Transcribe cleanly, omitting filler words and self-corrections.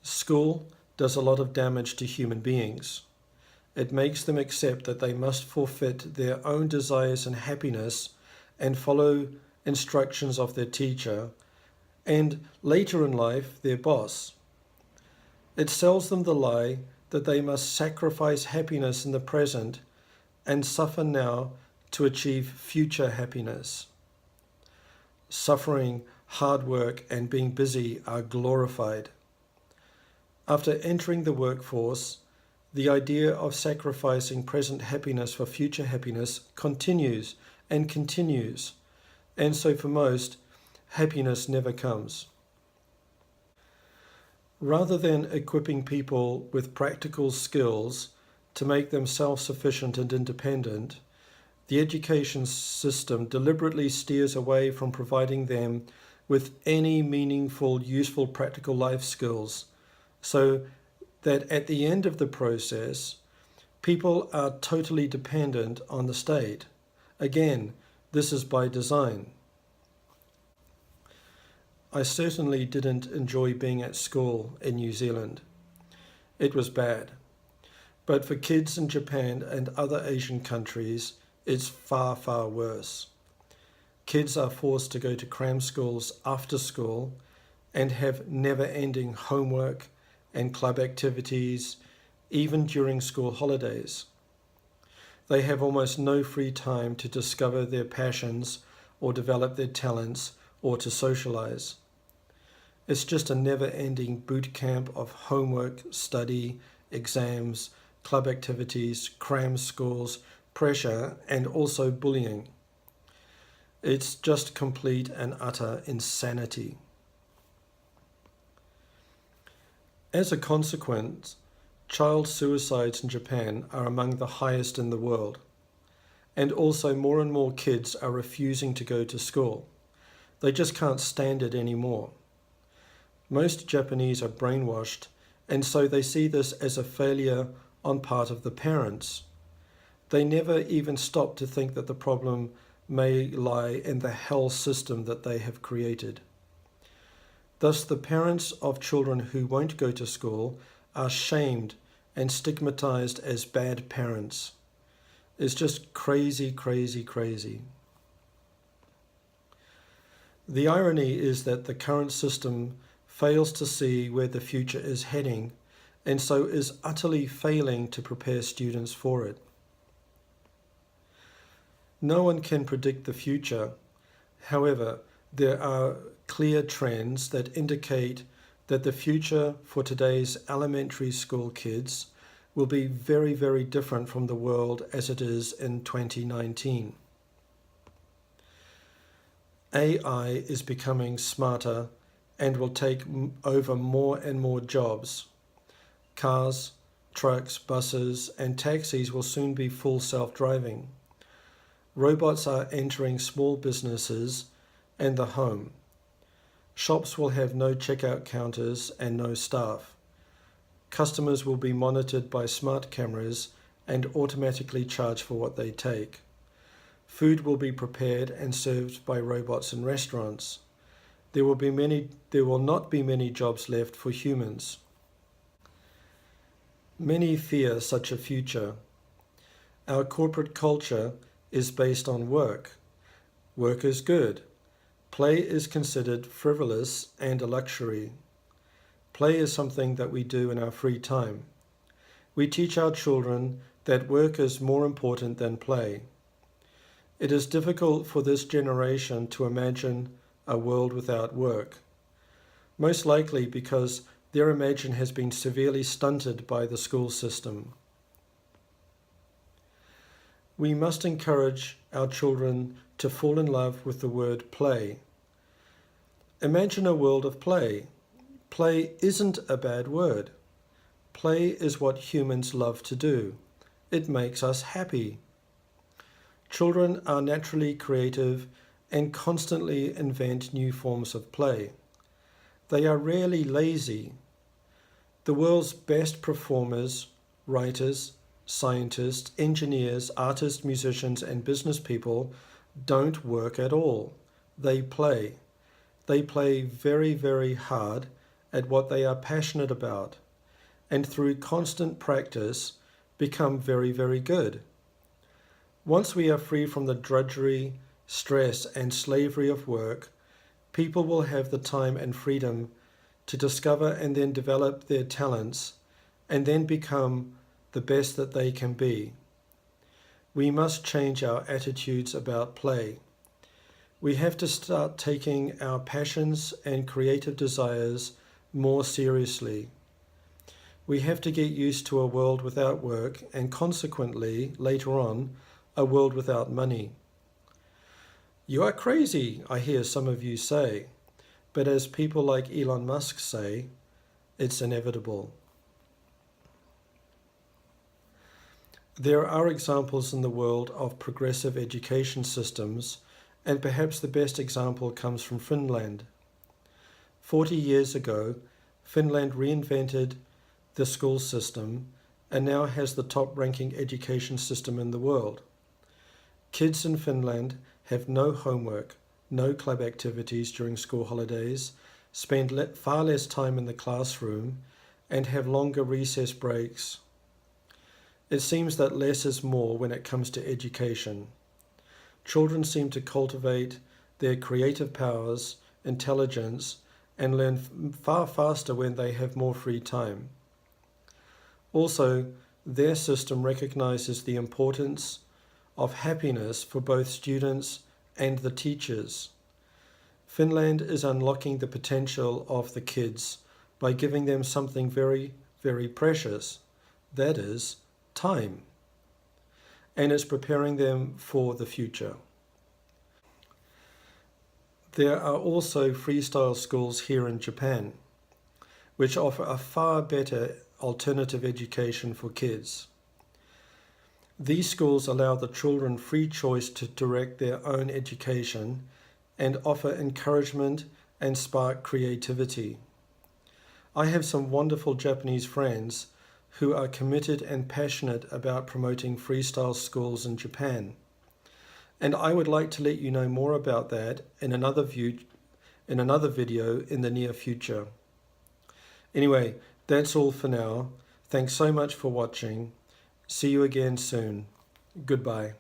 School does a lot of damage to human beings. It makes them accept that they must forfeit their own desires and happiness and follow instructions of their teacher and later in life their boss. It sells them the lie that they must sacrifice happiness in the present and suffer now to achieve future happiness. Suffering, hard work, and being busy are glorified. After entering the workforce, the idea of sacrificing present happiness for future happiness continues and continues, and so for most, happiness never comes. Rather than equipping people with practical skills to make them self-sufficient and independent, the education system deliberately steers away from providing them with any meaningful, useful, practical life skills, so that at the end of the process, people are totally dependent on the state. Again, this is by design. I certainly didn't enjoy being at school in New Zealand. It was bad. But for kids in Japan and other Asian countries, it's far, far worse. Kids are forced to go to cram schools after school and have never-ending homework and club activities, even during school holidays. They have almost no free time to discover their passions or develop their talents or to socialize. It's just a never-ending boot camp of homework, study, exams, club activities, cram schools, pressure, and also bullying. It's just complete and utter insanity. As a consequence, child suicides in Japan are among the highest in the world, and also more and more kids are refusing to go to school. They just can't stand it anymore. Most Japanese are brainwashed, and so they see this as a failure on part of the parents. They never even stop to think that the problem may lie in the hell system that they have created. Thus, the parents of children who won't go to school are shamed and stigmatized as bad parents. It's just crazy, crazy, crazy. The irony is that the current system fails to see where the future is heading, and so is utterly failing to prepare students for it. No one can predict the future. However, there are clear trends that indicate that the future for today's elementary school kids will be very, very different from the world as it is in 2019. AI is becoming smarter and will take over more and more jobs. Cars, trucks, buses, and taxis will soon be full self-driving. Robots are entering small businesses and the home. Shops will have no checkout counters and no staff. Customers will be monitored by smart cameras and automatically charged for what they take. Food will be prepared and served by robots in restaurants. There will not be many jobs left for humans. Many fear such a future. Our corporate culture is based on work. Work is good. Play is considered frivolous and a luxury. Play is something that we do in our free time. We teach our children that work is more important than play. It is difficult for this generation to imagine a world without work, most likely because their imagination has been severely stunted by the school system. We must encourage our children to fall in love with the word play. Imagine a world of play. Play isn't a bad word. Play is what humans love to do. It makes us happy. Children are naturally creative and constantly invent new forms of play. They are rarely lazy. The world's best performers, writers, scientists, engineers, artists, musicians, and business people don't work at all. They play. They play very, very hard at what they are passionate about, and through constant practice become very, very good. Once we are free from the drudgery, stress, and slavery of work, people will have the time and freedom to discover and then develop their talents and then become the best that they can be. We must change our attitudes about play. We have to start taking our passions and creative desires more seriously. We have to get used to a world without work and consequently, later on, a world without money. You are crazy, I hear some of you say, but as people like Elon Musk say, it's inevitable. There are examples in the world of progressive education systems, and perhaps the best example comes from Finland. 40 years ago, Finland reinvented the school system and now has the top-ranking education system in the world. Kids in Finland have no homework, no club activities during school holidays, spend far less time in the classroom, and have longer recess breaks. It seems that less is more when it comes to education. Children seem to cultivate their creative powers, intelligence, and learn far faster when they have more free time. Also, their system recognizes the importance of happiness for both students and the teachers. Finland is unlocking the potential of the kids by giving them something very, very precious, that is, time, and is preparing them for the future. There are also freestyle schools here in Japan, which offer a far better alternative education for kids. These schools allow the children free choice to direct their own education and offer encouragement and spark creativity. I have some wonderful Japanese friends who are committed and passionate about promoting freestyle schools in Japan. And I would like to let you know more about that in another video in the near future. Anyway, that's all for now. Thanks so much for watching. See you again soon. Goodbye.